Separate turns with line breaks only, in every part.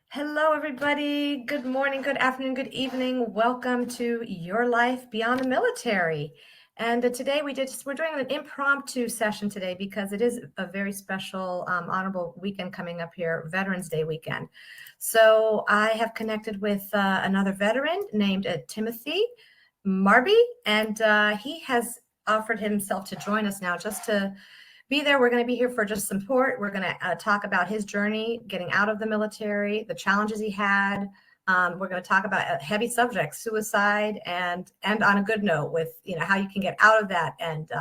Hello, everybody. Good morning, good afternoon, good evening. Welcome to Your Life Beyond the Military. And today we're doing an impromptu session today because it is a very special, honorable weekend coming up here, Veterans Day weekend. So I have connected with another veteran named Timothy Mabry, and he has offered himself to join us now just to be there. We're going to be here for just support. We're going to talk about his journey getting out of the military, the challenges he had. We're going to talk about heavy subjects, suicide, and on a good note with how you can get out of that and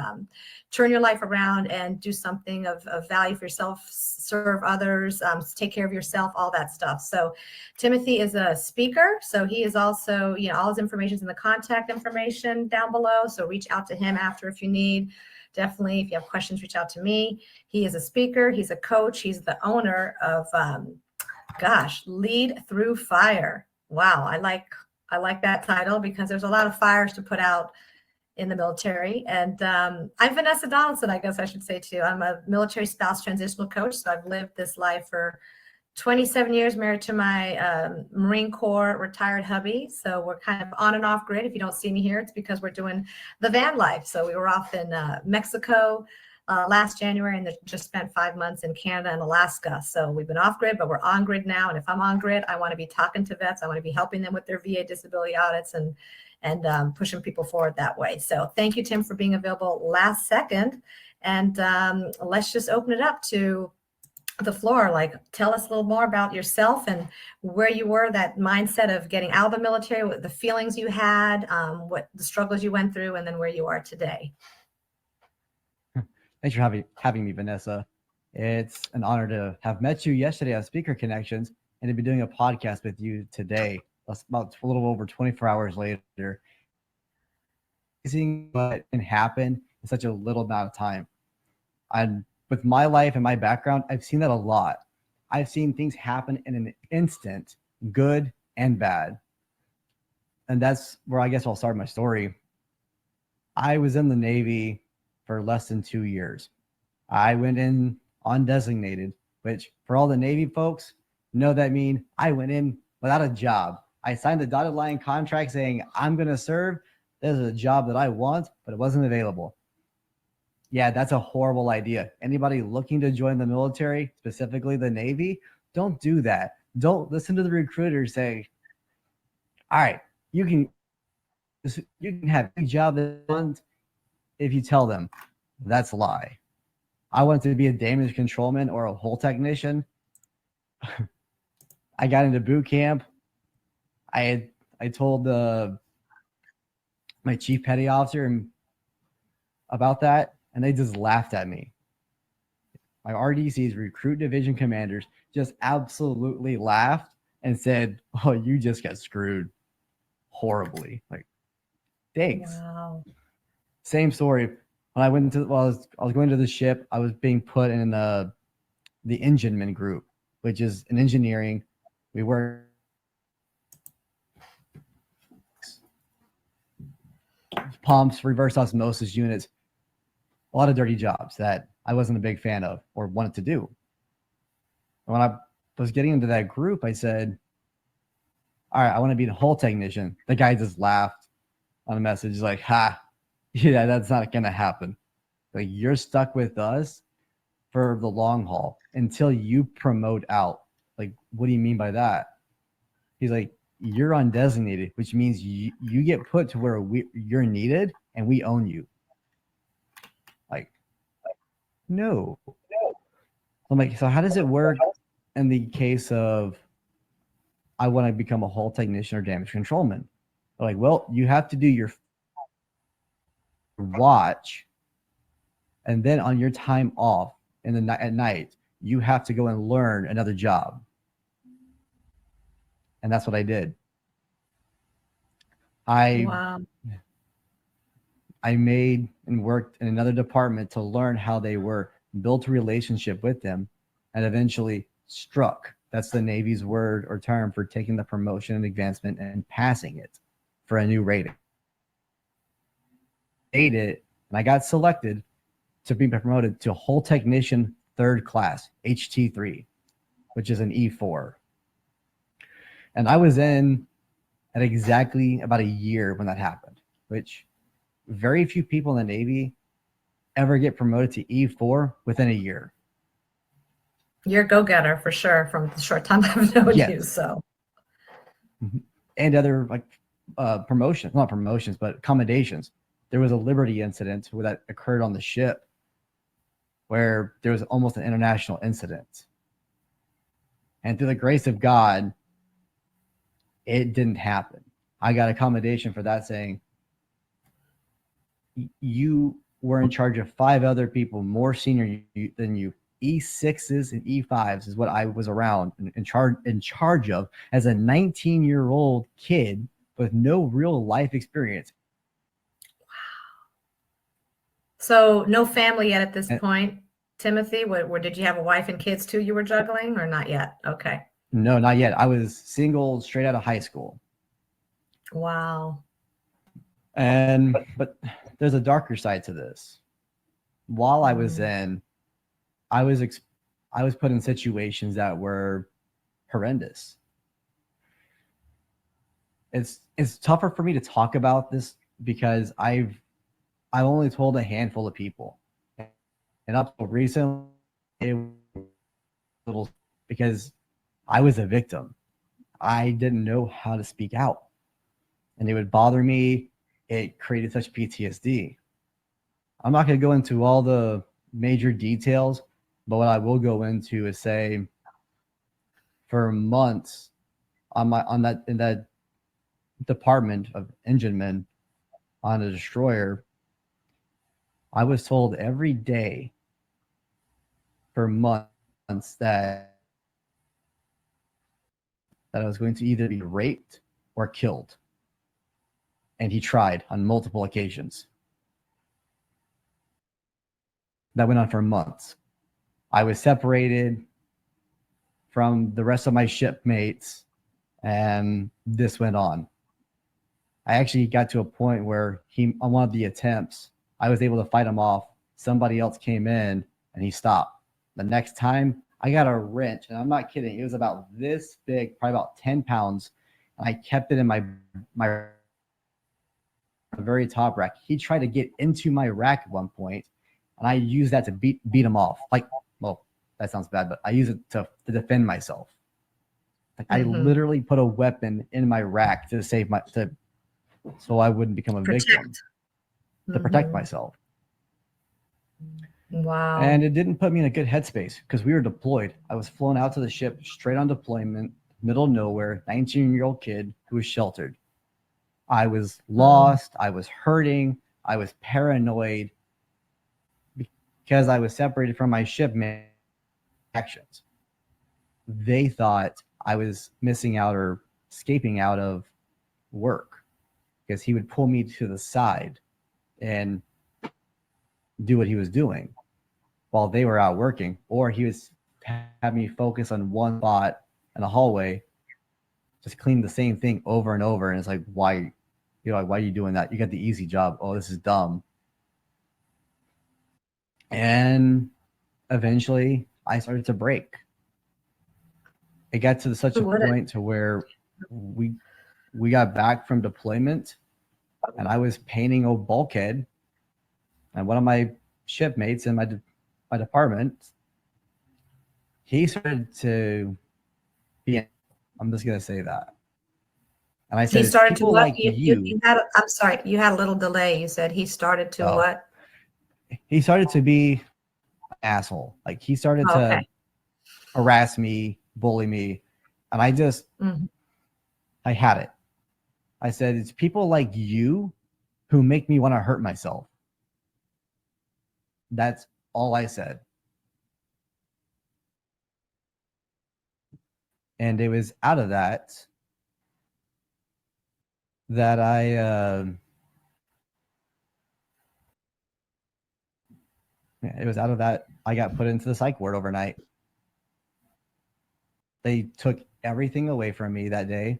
turn your life around and do something of value for yourself, serve others, take care of yourself, all that stuff. So Timothy is a speaker. So he is also, all his information is in the contact information down below. So reach out to him after if you need. Definitely, if you have questions, reach out to me. He is a speaker. He's a coach. He's the owner of, Lead Through Fire. Wow, I like that title because there's a lot of fires to put out in the military. And I'm Vanessa Donaldson, I guess I should say too. I'm a military spouse transitional coach. So I've lived this life for 27 years, married to my Marine Corps retired hubby. So we're kind of on and off grid. If you don't see me here, it's because we're doing the van life. So we were off in Mexico last January and just spent 5 months in Canada and Alaska. So we've been off grid, but we're on grid now. And if I'm on grid, I want to be talking to vets. I want to be helping them with their VA disability audits and pushing people forward that way. So thank you, Tim, for being available last second. And let's just open it up to the floor. Like, tell us a little more about yourself and where you were, that mindset of getting out of the military, what the feelings you had, what the struggles you went through, and then where you are today.
Thanks for having me, Vanessa. It's an honor to have met you yesterday on Speaker Connections and to be doing a podcast with you today. That's about a little over 24 hours later. Seeing what can happen in such a little amount of time. And with my life and my background, I've seen that a lot. I've seen things happen in an instant, good and bad. And that's where I guess I'll start my story. I was in the Navy for less than 2 years. I went in undesignated, which for all the Navy folks know that mean I went in without a job. I signed the dotted line contract saying I'm going to serve. This is a job that I want, but it wasn't available. Yeah, that's a horrible idea. Anybody looking to join the military, specifically the Navy, don't do that. Don't listen to the recruiter say, all right, you can have any job that you want if you tell them. That's a lie. I wanted to be a damage controlman or a hull technician. I got into boot camp. I told my chief petty officer about that, and they just laughed at me. My RDC's recruit division commanders just absolutely laughed and said, "Oh, you just got screwed horribly." Like, thanks.
Wow.
Same story. When I went into, I was going to the ship. I was being put in the engineman group, which is an engineering. We work pumps, reverse osmosis units, a lot of dirty jobs that I wasn't a big fan of or wanted to do. When I was getting into that group, I said, all right, I want to be the hull technician. The guy just laughed on the message. He's like, ha, yeah, that's not going to happen. Like, you're stuck with us for the long haul until you promote out. Like, what do you mean by that? He's like, you're undesignated, which means you get put to where you're needed and we own you. Like, no. I'm like, so how does it work in the case of I want to become a hull technician or damage controlman? They're like, well, you have to do your watch, and then on your time off at night, you have to go and learn another job. And that's what I did.
Wow.
I made and worked in another department to learn how they were, built a relationship with them, and eventually struck. That's the Navy's word or term for taking the promotion and advancement and passing it for a new rating. Made it, and I got selected to be promoted to hull technician 3rd class, HT3. which is an E4. And I was in at exactly about a year when that happened, which very few people in the Navy ever get promoted to E4 within a year.
You're a go-getter for sure from the short time I've known you.
Yes.
So,
And other like promotions, not promotions, but accommodations. There was a Liberty incident where that occurred on the ship where there was almost an international incident. And through the grace of God, it didn't happen. I got accommodation for that, saying you were in charge of 5 other people more senior than you. E6s and E5s is what I was around in charge of as a 19-year-old kid with no real life experience.
so no family yet at this
And
point, Timothy? Where did you have a wife and kids too you were juggling, or not yet? Okay.
no, not yet. I was single straight out of high school.
Wow.
But there's a darker side to this. While I was in, I was put in situations that were horrendous. It's tougher for me to talk about this because I've only told a handful of people, and up till recently, it was a little because I was a victim. I didn't know how to speak out, and it would bother me. It created such PTSD. I'm not going to go into all the major details, but what I will go into is say, for months in that department of enginemen on a destroyer, I was told every day for months that I was going to either be raped or killed. And he tried on multiple occasions. That went on for months. I was separated from the rest of my shipmates, and this went on. I actually got to a point where on one of the attempts, I was able to fight him off. Somebody else came in and he stopped. The next time, I got a wrench, and I'm not kidding. It was about this big, probably about 10 pounds. And I kept it in my very top rack. He tried to get into my rack at one point, and I used that to beat him off. Like, well, that sounds bad, but I use it to defend myself. Like, I literally put a weapon in my rack to save so I wouldn't become a victim, to protect myself.
Wow.
And it didn't put me in a good headspace because we were deployed. I was flown out to the ship straight on deployment, middle of nowhere, 19-year-old kid who was sheltered. I was lost. I was hurting. I was paranoid because I was separated from my shipmate actions. They thought I was missing out or escaping out of work because he would pull me to the side and do what he was doing while they were out working, or he was have me focus on one spot in a hallway, just clean the same thing over and over. And it's like, why are you doing that? You got the easy job. Oh, this is dumb. And eventually I started to break. It got to such a point to where we got back from deployment, and I was painting a bulkhead, and one of my shipmates in my department, he started to be, I'm just going to say that. And I said,
he started to what?
Like you
I'm sorry, you had a little delay. You said he started to what?
He started to be an asshole. Like, he started to harass me, bully me. And I just, I had it. I said, it's people like you who make me want to hurt myself. That's all I said. And it was out of that I got put into the psych ward overnight. They took everything away from me that day.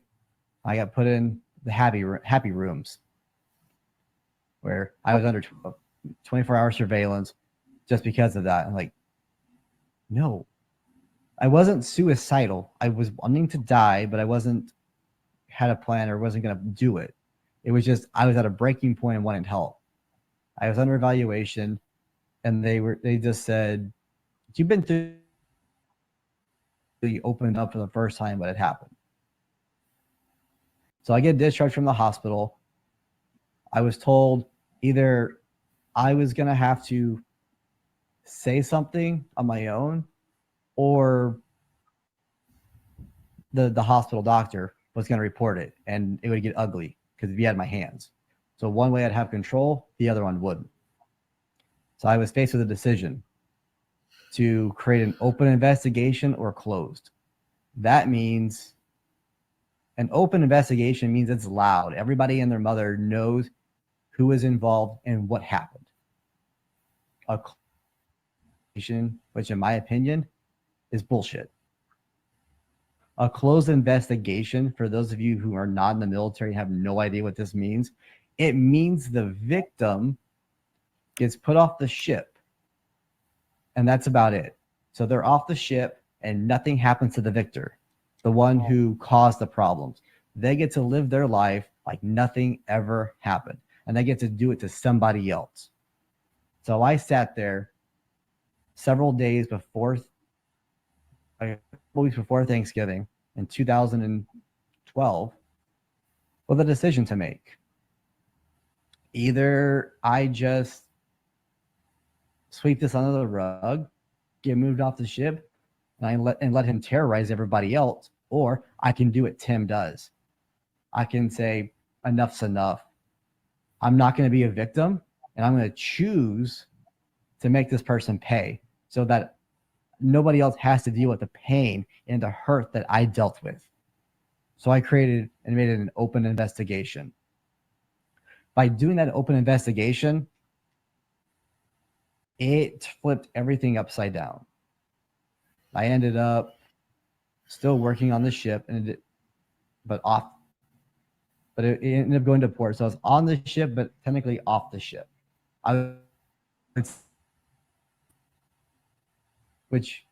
I got put in the happy rooms, where I was under 24-hour surveillance just because of that. I'm like, no, I wasn't suicidal. I was wanting to die, but I wasn't had a plan or wasn't going to do it. It was just I was at a breaking point and wanted help. I was under evaluation, and they just said, "You've been through." You opened up for the first time, but it happened. So I get discharged from the hospital. I was told either I was going to have to say something on my own, or the hospital doctor was going to report it, and it would get ugly because if he had my hands. So one way I'd have control, the other one wouldn't. So I was faced with a decision to create an open investigation or closed. That means an open investigation means it's loud. Everybody and their mother knows who is involved and what happened. A closed, which in my opinion is bullshit. A closed investigation, for those of you who are not in the military and have no idea what this means, it means the victim gets put off the ship, and that's about it. So they're off the ship, and nothing happens to the victor, the one who caused the problems. They get to live their life like nothing ever happened, and they get to do it to somebody else. So I sat there several days before, a couple weeks before Thanksgiving in 2012 with a decision to make. Either I just sweep this under the rug, get moved off the ship, and let him terrorize everybody else, or I can do what Tim does. I can say enough's enough. I'm not going to be a victim, and I'm going to choose to make this person pay so that nobody else has to deal with the pain and the hurt that I dealt with. So I created and made it an open investigation. By doing that open investigation, it flipped everything upside down. I ended up still working on the ship, but it ended up going to port. So I was on the ship, but technically off the ship. Which,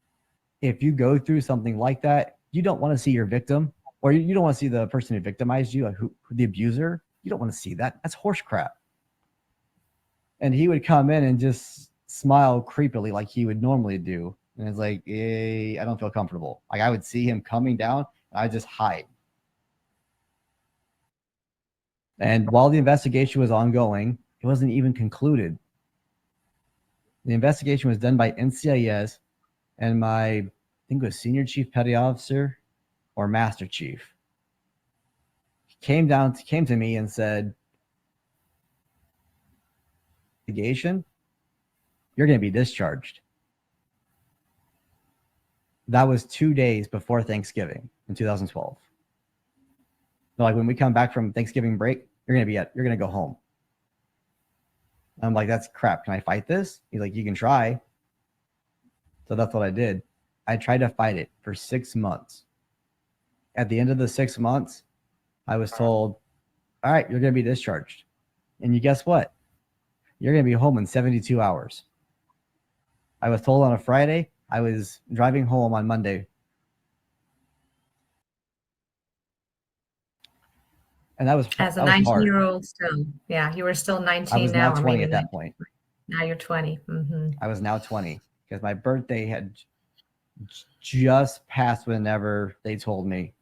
if you go through something like that, you don't want to see your victim, or you don't want to see the person who victimized you, like the abuser. You don't want to see that. That's horse crap. And he would come in and just smile creepily like he would normally do. And it's like, I don't feel comfortable. Like I would see him coming down, and I just hide. And while the investigation was ongoing, it wasn't even concluded. The investigation was done by NCIS and my, I think it was Senior Chief Petty Officer or Master Chief. He came to me and said, investigation, you're going to be discharged. That was 2 days before Thanksgiving in 2012. So like when we come back from Thanksgiving break, you're going to go home. I'm like, that's crap. Can I fight this? He's like, you can try. So that's what I did. I tried to fight it for 6 months. At the end of the 6 months, I was told, all right, you're going to be discharged. And you guess what? You're going to be home in 72 hours. I was told on a Friday. I was driving home on Monday. And that was
As a
that was
19-year-old still. Yeah, you were still 19
I was
now.
now 20 at that point.
Now you're 20. Mm-hmm.
I was now 20 because my birthday had just passed whenever they told me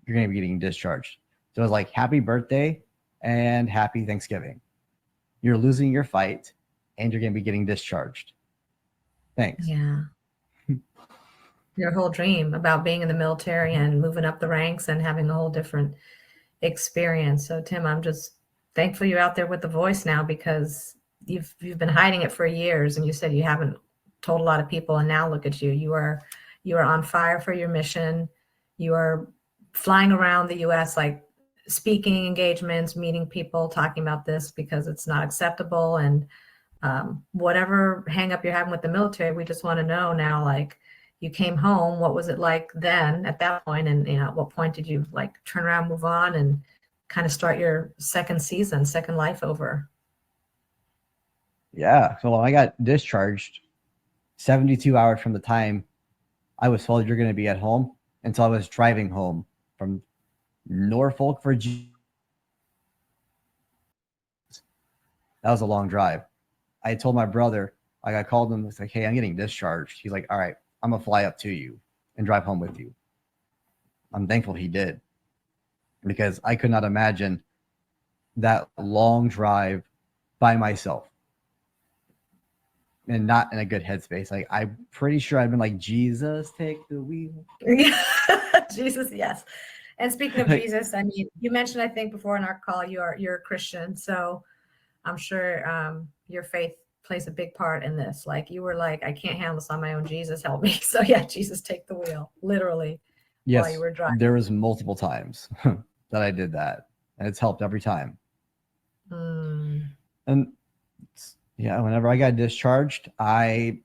you're going to be getting discharged. So it was like, happy birthday and happy Thanksgiving. You're losing your fight and you're going to be getting discharged. Thanks.
Yeah. Your whole dream about being in the military and moving up the ranks and having a whole different experience. So Tim, I'm just thankful you're out there with the voice now, because you've been hiding it for years, and you said you haven't told a lot of people, and now look at you. You are on fire for your mission. You are flying around the US, like speaking engagements, meeting people, talking about this because it's not acceptable. And whatever hang up you're having with the military, we just want to know now, like, you came home, what was it like then at that point? And at what point did you like turn around, move on, and kind of start your second life over?
Yeah. So when I got discharged, 72 hours from the time I was told you're going to be at home until I was driving home from Norfolk, Virginia. That was a long drive. I told my brother, like I called him, it's like, hey, I'm getting discharged. He's like, all right, I'm gonna fly up to you and drive home with you. I'm thankful he did because I could not imagine that long drive by myself and not in a good headspace. Like I'm pretty sure I've been like, Jesus, take the wheel.
Jesus, yes. And speaking of Jesus, I mean, you mentioned, I think before in our call, you're a Christian, so I'm sure your faith plays a big part in this. Like you were like, I can't handle this on my own. Jesus, help me. So yeah, Jesus, take the wheel, literally, while you
Yes,
were driving.
there was multiple times that I did that, and it's helped every time. And yeah, whenever I got discharged, I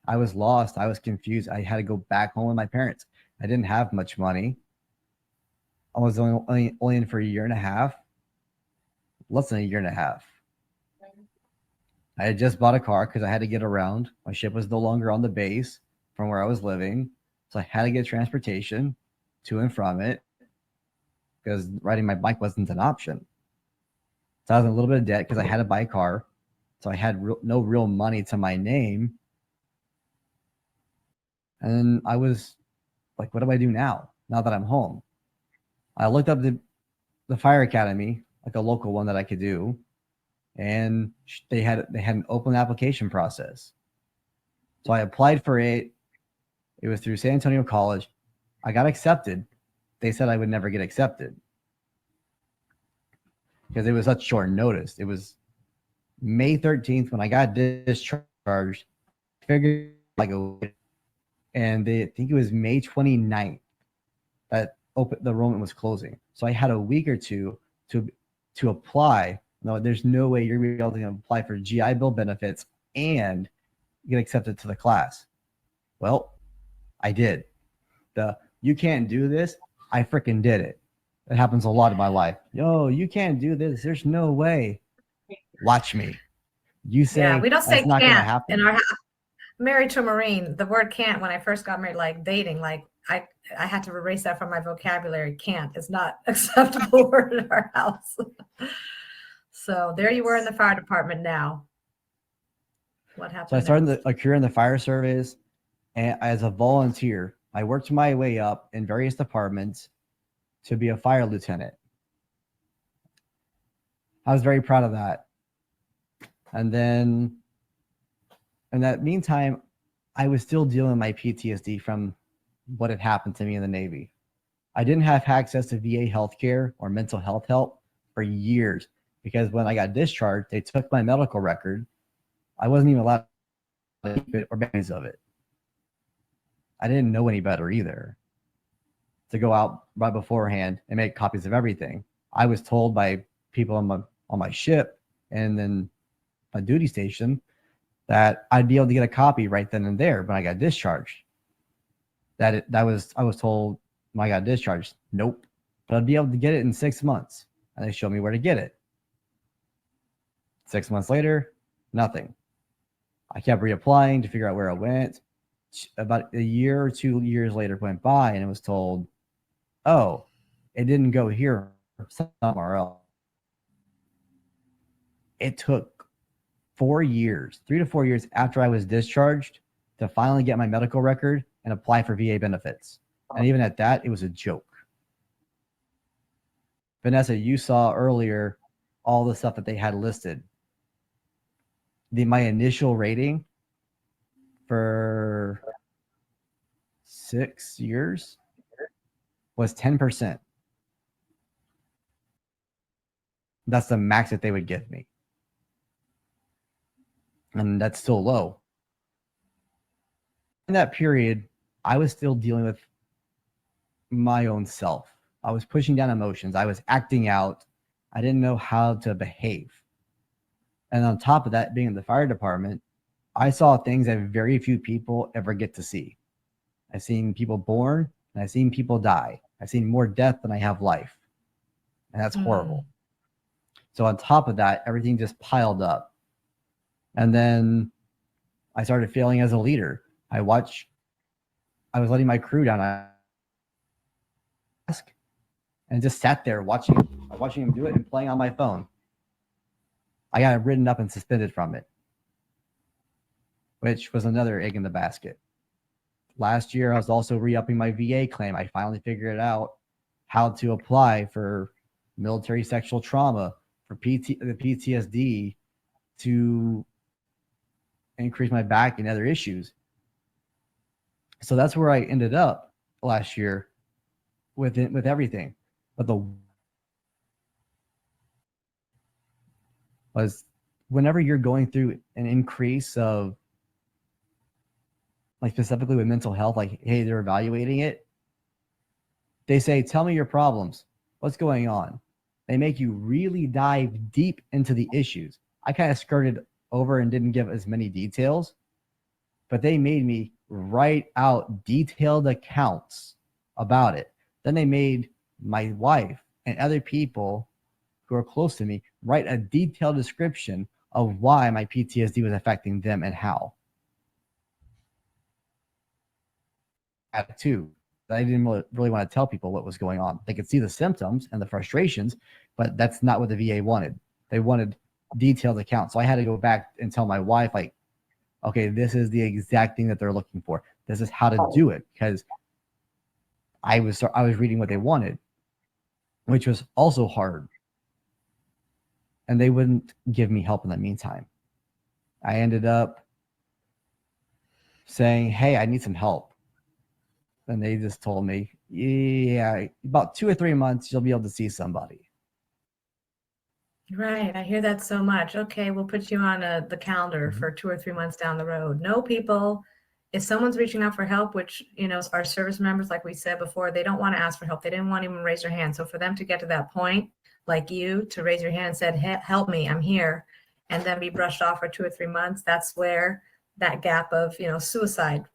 was lost. I was confused. I had to go back home with my parents. I didn't have much money. I was only in for a year and a half, less than a year and a half. I had just bought a car because I had to get around. My ship was no longer on the base from where I was living. So I had to get transportation to and from it because riding my bike wasn't an option. So I was in a little bit of debt because I had to buy a car. So I had no real money to my name. And I was like, what do I do now that I'm home? I looked up the fire academy, like a local one that I could do. And they had an open application process. So I applied for it. It was through San Antonio College. I got accepted. They said I would never get accepted because it was such short notice. It was May 13th when I got discharged. Figured like and I think it was May 29th that the enrollment was closing. So I had a week or two to apply. No, there's no way you're going to be able to apply for GI Bill benefits and get accepted to the class. Well, I did. You can't do this. I freaking did it. It happens a lot in my life. Yo, you can't do this. There's no way. Watch me. You say
yeah, we don't say
that's not going to
can't
happen.
in our house. Married to a Marine, the word can't, when I first got married, like dating, like I had to erase that from my vocabulary. Can't is not acceptable word in our house. So there you were in the fire department now. What happened?
So I started a career in the fire service, and as a volunteer, I worked my way up in various departments to be a fire lieutenant. I was very proud of that. And then in that meantime, I was still dealing with my PTSD from what had happened to me in the Navy. I didn't have access to VA healthcare or mental health help for years because when I got discharged, they took my medical record. I wasn't even allowed to keep it or memories of it. I didn't know any better either to go out right beforehand and make copies of everything. I was told by people on my ship and then my duty station that I'd be able to get a copy right then and there when I got discharged. I was told when I got discharged, nope, but I'd be able to get it in 6 months. And they showed me where to get it. 6 months later, nothing. I kept reapplying to figure out where it went. About a year or 2 years later went by and it was told, oh, it didn't go here, somewhere else. It took 4 years, 3 to 4 years after I was discharged to finally get my medical record and apply for VA benefits. And even at that, it was a joke. Vanessa, you saw earlier all the stuff that they had listed. My initial rating for 6 years was 10%. That's the max that they would give me. And that's still low. In that period, I was still dealing with my own self. I was pushing down emotions. I was acting out. I didn't know how to behave. And on top of that, being in the fire department, I saw things that very few people ever get to see. I've seen people born and I've seen people die. I've seen more death than I have life. And that's horrible. So on top of that, everything just piled up. And then I started failing as a leader. I watch. I was letting my crew down. I ask and just sat there watching him do it and playing on my phone. I got written up and suspended from it, which was another egg in the basket. Last year, I was also re-upping my VA claim. I finally figured out how to apply for military sexual trauma for the PTSD to increase my back and other issues. So that's where I ended up last year with everything. But the was whenever you're going through an increase of like specifically with mental health, like hey, they're evaluating it. They say, tell me your problems. What's going on? They make you really dive deep into the issues. I kind of skirted over and didn't give as many details, but they made me write out detailed accounts about it. Then they made my wife and other people who are close to me write a detailed description of why my PTSD was affecting them and how. Too. I didn't really want to tell people what was going on. They could see the symptoms and the frustrations, but that's not what the VA wanted. They wanted detailed accounts. So I had to go back and tell my wife, like, okay, this is the exact thing that they're looking for. This is how to do it, because I was reading what they wanted, which was also hard. And they wouldn't give me help in the meantime. I ended up saying, hey, I need some help. And they just told me, yeah, about 2 or 3 months, you'll be able to see somebody.
Right. I hear that so much. Okay, we'll put you on the calendar for 2 or 3 months down the road. No, people, if someone's reaching out for help, which, our service members, like we said before, they don't want to ask for help. They didn't want to even raise their hand. So for them to get to that point, like you, to raise your hand and said, help me, I'm here, and then be brushed off for 2 or 3 months, that's where that gap of, suicide,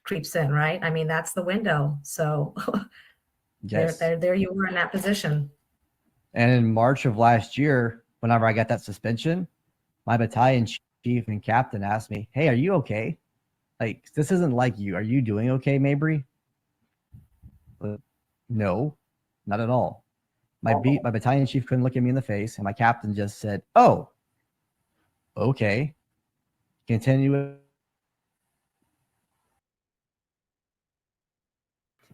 creeps in, right? I mean, that's the window. So
Yes.
there you were in that position.
And in March of last year, whenever I got that suspension, my battalion chief and captain asked me, hey, are you okay? Like, this isn't like you. Are you doing okay, Mabry? No, not at all. My battalion chief couldn't look at me in the face, and my captain just said, oh, okay. Continue.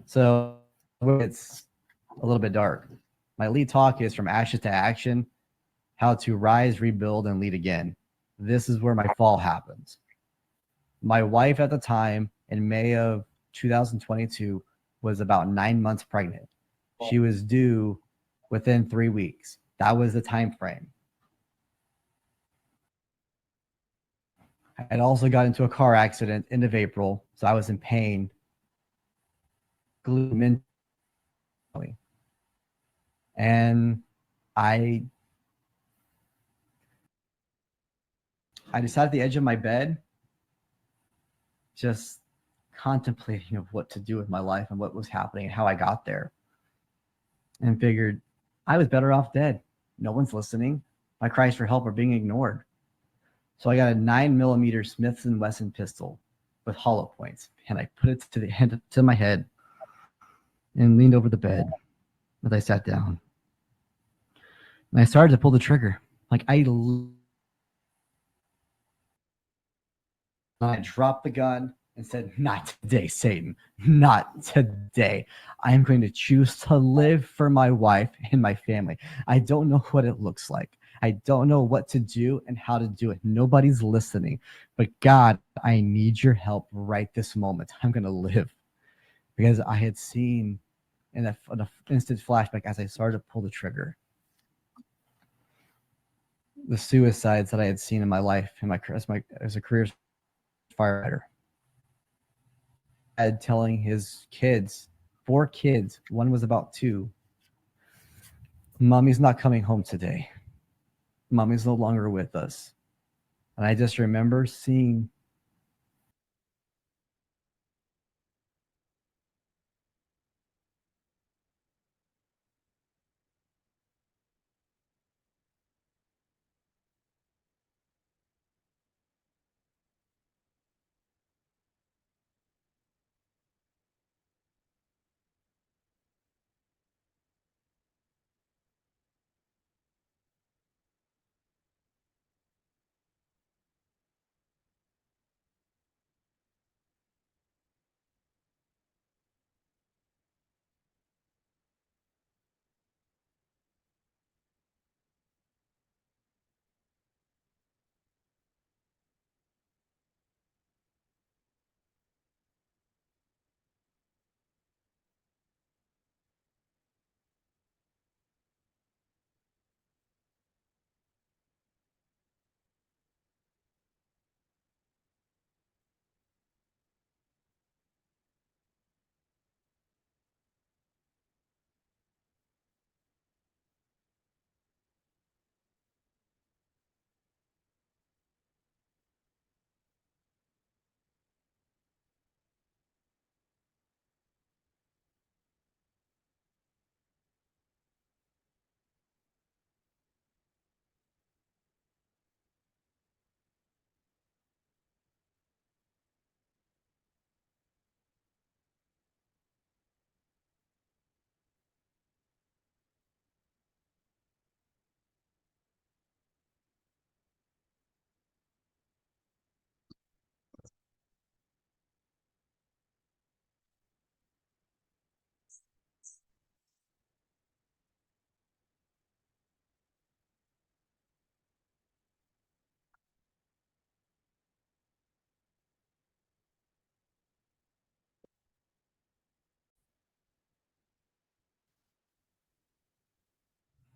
So it's a little bit dark. My lead talk is From Ashes to Action, How to Rise, Rebuild, and Lead Again. This is where my fall happens. My wife at the time, in May of 2022, was about 9 months pregnant. She was due within 3 weeks. That was the time frame. I had also got into a car accident end of April, so I was in pain, mentally. And I just sat at the edge of my bed, just contemplating of what to do with my life and what was happening and how I got there. And figured I was better off dead. No one's listening. My cries for help are being ignored. So I got a 9mm Smith & Wesson pistol with hollow points, and I put it to my head and leaned over the bed as I sat down. And I started to pull the trigger. Like I dropped the gun and said, not today, Satan. Not today. I am going to choose to live for my wife and my family. I don't know what it looks like. I don't know what to do and how to do it. Nobody's listening. But God, I need your help right this moment. I'm going to live. Because I had seen in an instant flashback as I started to pull the trigger, the suicides that I had seen in my life as a career firefighter. Ed telling his kids, 4 kids, one was about 2, Mommy's not coming home today. Mommy's no longer with us. And I just remember seeing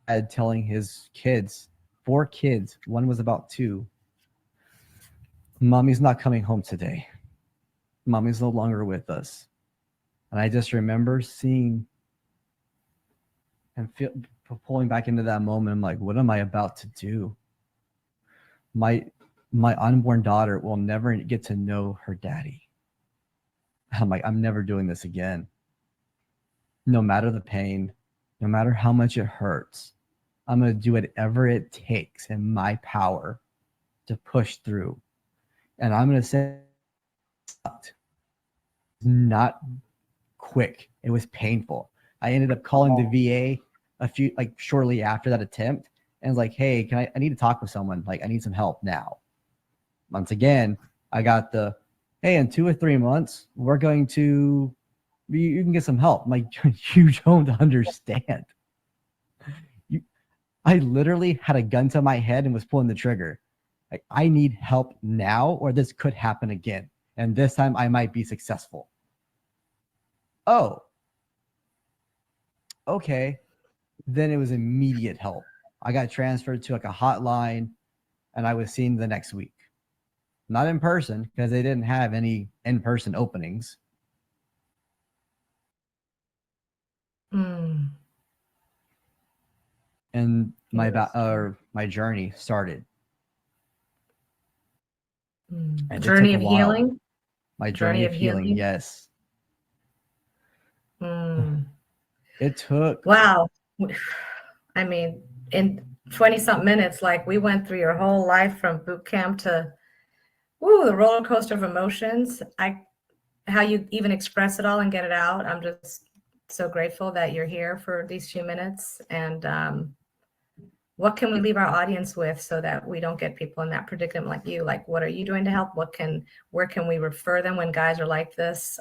dad telling his kids, 4 kids, one was about 2, Mommy's not coming home today. Mommy's no longer with us. And I just remember seeing and pulling back into that moment. I'm like, what am I about to do? My unborn daughter will never get to know her daddy. I'm like, I'm never doing this again. No matter the pain, no matter how much it hurts, I'm going to do whatever it takes in my power to push through. And I'm going to say, not quick. It was painful. I ended up calling the VA shortly after that attempt and was like, hey, I need to talk with someone. Like, I need some help now. Once again, I got hey, in 2 or 3 months, we're going to, you can get some help. I'm like, you don't understand. I literally had a gun to my head and was pulling the trigger. Like, I need help now or this could happen again. And this time I might be successful. Oh, okay. Then it was immediate help. I got transferred to like a hotline and I was seen the next week. Not in person because they didn't have any in-person openings.
Mm.
And my journey started.
And journey of healing.
My journey of healing, yes. It took.
Wow. I mean, in 20-something minutes, like we went through your whole life from boot camp to the roller coaster of emotions. How you even express it all and get it out. I'm just so grateful that you're here for these few minutes. And what can we leave our audience with so that we don't get people in that predicament like you? Like, what are you doing to help? Where can we refer them when guys are like this?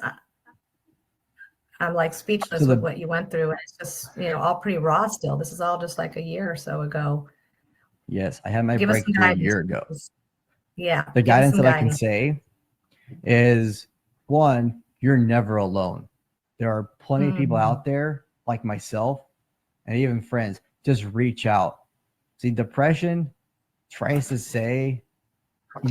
I'm like speechless with what you went through. And it's just, all pretty raw still. This is all just like a year or so ago.
Yes, I had my breakthrough a year ago.
Yeah.
The guidance that I can say is, one, you're never alone. There are plenty of people out there like myself and even friends. Just reach out. See, depression tries to say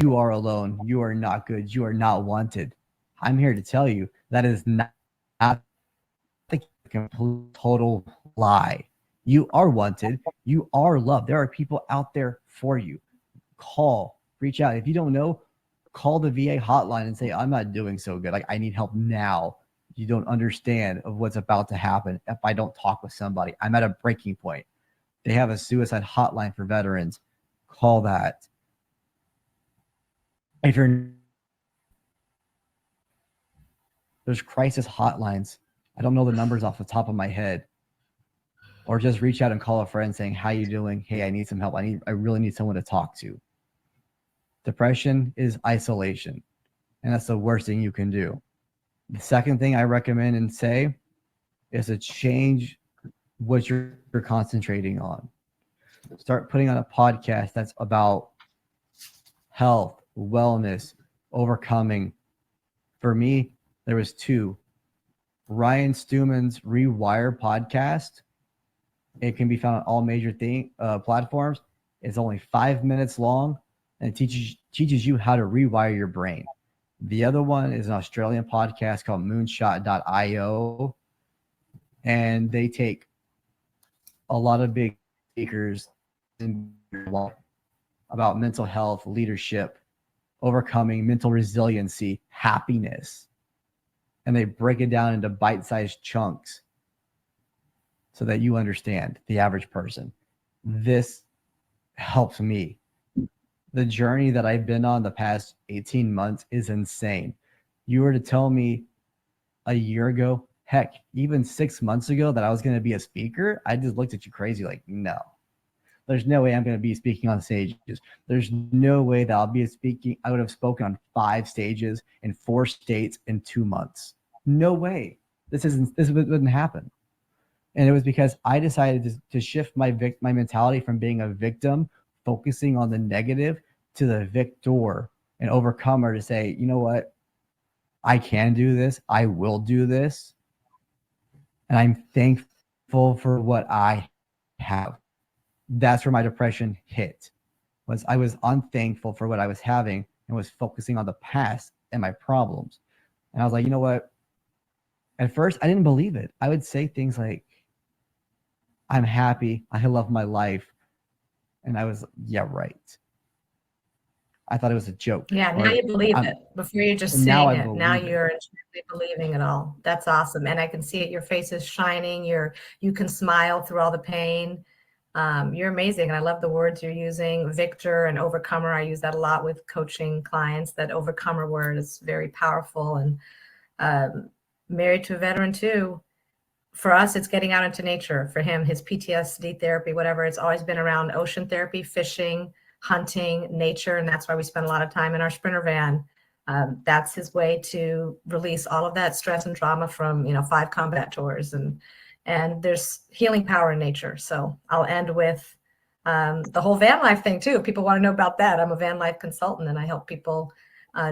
you are alone. You are not good. You are not wanted. I'm here to tell you that is not the complete total lie. You are wanted. You are loved. There are people out there for you. Call, reach out. If you don't know, call the VA hotline and say, I'm not doing so good. Like, I need help now. You don't understand of what's about to happen if I don't talk with somebody. I'm at a breaking point. They have a suicide hotline for veterans. Call that. If there's crisis hotlines, I don't know the numbers off the top of my head. Or just reach out and call a friend saying, how you doing? Hey, I need some help. I really need someone to talk to. Depression is isolation, and that's the worst thing you can do. The second thing I recommend and say is to change what you're concentrating on. Start putting on a podcast that's about health, wellness, overcoming. For me, there was 2. Ryan Stewman's Rewire podcast. It can be found on all major platforms. It's only 5 minutes long and it teaches you how to rewire your brain. The other one is an Australian podcast called moonshot.io. And they take a lot of big speakers about mental health, leadership, overcoming, mental resiliency, happiness. And they break it down into bite-sized chunks so that you understand the average person. This helps me. The journey that I've been on the past 18 months is insane. You were to tell me a year ago, heck, even 6 months ago that I was going to be a speaker, I just looked at you crazy like, no. There's no way I'm going to be speaking on stages. There's no way that I'll be speaking. I would have spoken on 5 stages in 4 states in 2 months. No way. This wouldn't happen. And it was because I decided to shift my mentality from being a victim, focusing on the negative, to the victor and overcomer, to say, you know what? I can do this. I will do this. And I'm thankful for what I have. that's where my depression hit. Was I was unthankful for what I was having and was focusing on the past and my problems. And I was like, you know what? At first, I didn't believe it. I would say things like, I'm happy. I love my life. And I was, yeah, right. I thought it was a joke.
Yeah, now you believe it. Before you're just saying it. Now you're truly believing it all. That's awesome. And I can see it. Your face is shining. You can smile through all the pain. You're amazing. And I love the words you're using, victor and overcomer. I use that a lot with coaching clients. That overcomer word is very powerful. And married to a veteran too. For us, it's getting out into nature. For him, his PTSD therapy, whatever, it's always been around ocean therapy, fishing, hunting, nature. And that's why we spend a lot of time in our Sprinter van. That's his way to release all of that stress and trauma from, 5 combat tours. And there's healing power in nature. So I'll end with the whole van life thing too. People want to know about that. I'm a van life consultant and I help people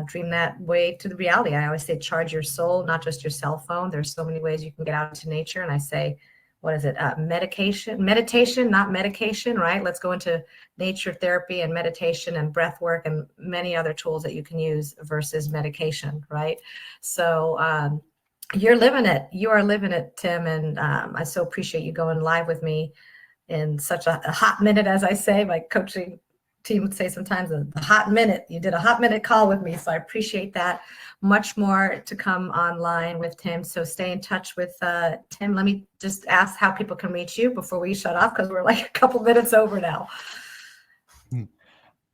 dream that way to the reality. I always say, charge your soul, not just your cell phone. There's so many ways you can get out into nature. And I say, what is it? Meditation, not medication, right? Let's go into nature therapy and meditation and breath work and many other tools that you can use versus medication, right? So you're living it. You are living it, Tim. And I so appreciate you going live with me in such a hot minute, as I say. My coaching team would say sometimes the hot minute. You did a hot minute call with me, so I appreciate that. Much more to come online with Tim, so stay in touch with Tim. Let me just ask how people can reach you before we shut off, because we're like a couple minutes over now.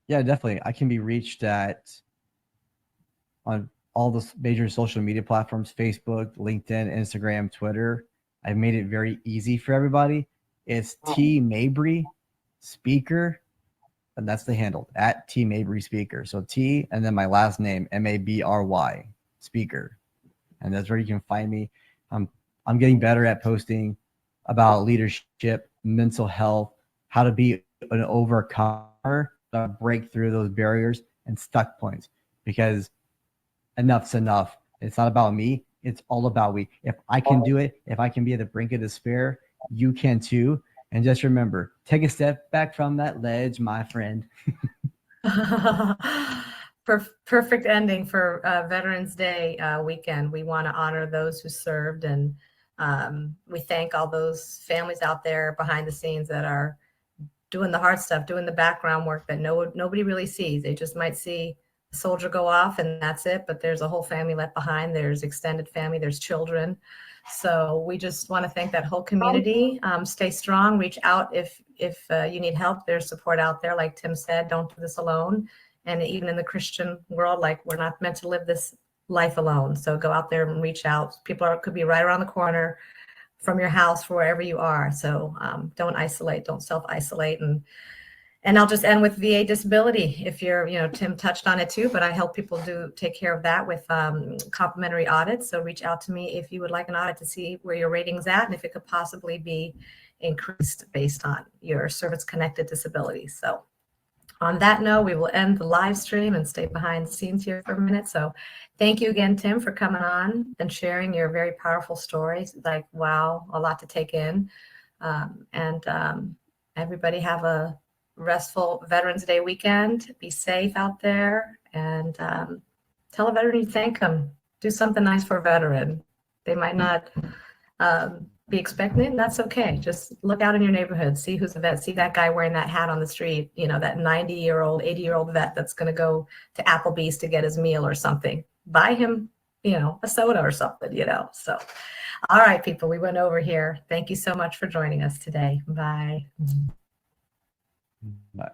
Yeah, definitely. I can be reached on all the major social media platforms: Facebook, LinkedIn, Instagram, Twitter. I've made it very easy for everybody. It's T Mabry Speaker, and that's the handle, at T Mabry Speaker. So T and then my last name, Mabry Speaker, and that's where you can find me. I'm getting better at posting about leadership, mental health, how to be an overcomer, break through those barriers and stuck points, because enough's enough. It's not about me. It's all about we. If I can do it, if I can be at the brink of despair, you can too. And just remember, take a step back from that ledge, my friend.
Perfect ending for Veterans Day weekend. We want to honor those who served, and we thank all those families out there behind the scenes that are doing the hard stuff, doing the background work that nobody really sees. They just might see the soldier go off and that's it, but there's a whole family left behind. There's extended family, there's children. So we just want to thank that whole community. Stay strong, reach out if you need help. There's support out there. Like Tim said, don't do this alone. And even in the Christian world, like, we're not meant to live this life alone. So go out there and reach out. People could be right around the corner from your house, for wherever you are. So don't isolate, don't self-isolate. And I'll just end with VA disability. If you're, Tim touched on it too, but I help people take care of that with complimentary audits. So reach out to me if you would like an audit to see where your rating's at and if it could possibly be increased based on your service-connected disability. So on that note, we will end the live stream and stay behind the scenes here for a minute. So thank you again, Tim, for coming on and sharing your very powerful stories. Like, wow, a lot to take in. Everybody have a restful Veterans Day weekend. Be safe out there, and tell a veteran you thank them. Do something nice for a veteran. They might not be expecting it, and that's okay. Just look out in your neighborhood, see who's a vet, see that guy wearing that hat on the street, that 90-year-old, 80-year-old vet that's going to go to Applebee's to get his meal or something. Buy him, a soda or something, So, all right, people, we went over here. Thank you so much for joining us today. Bye.
Bye.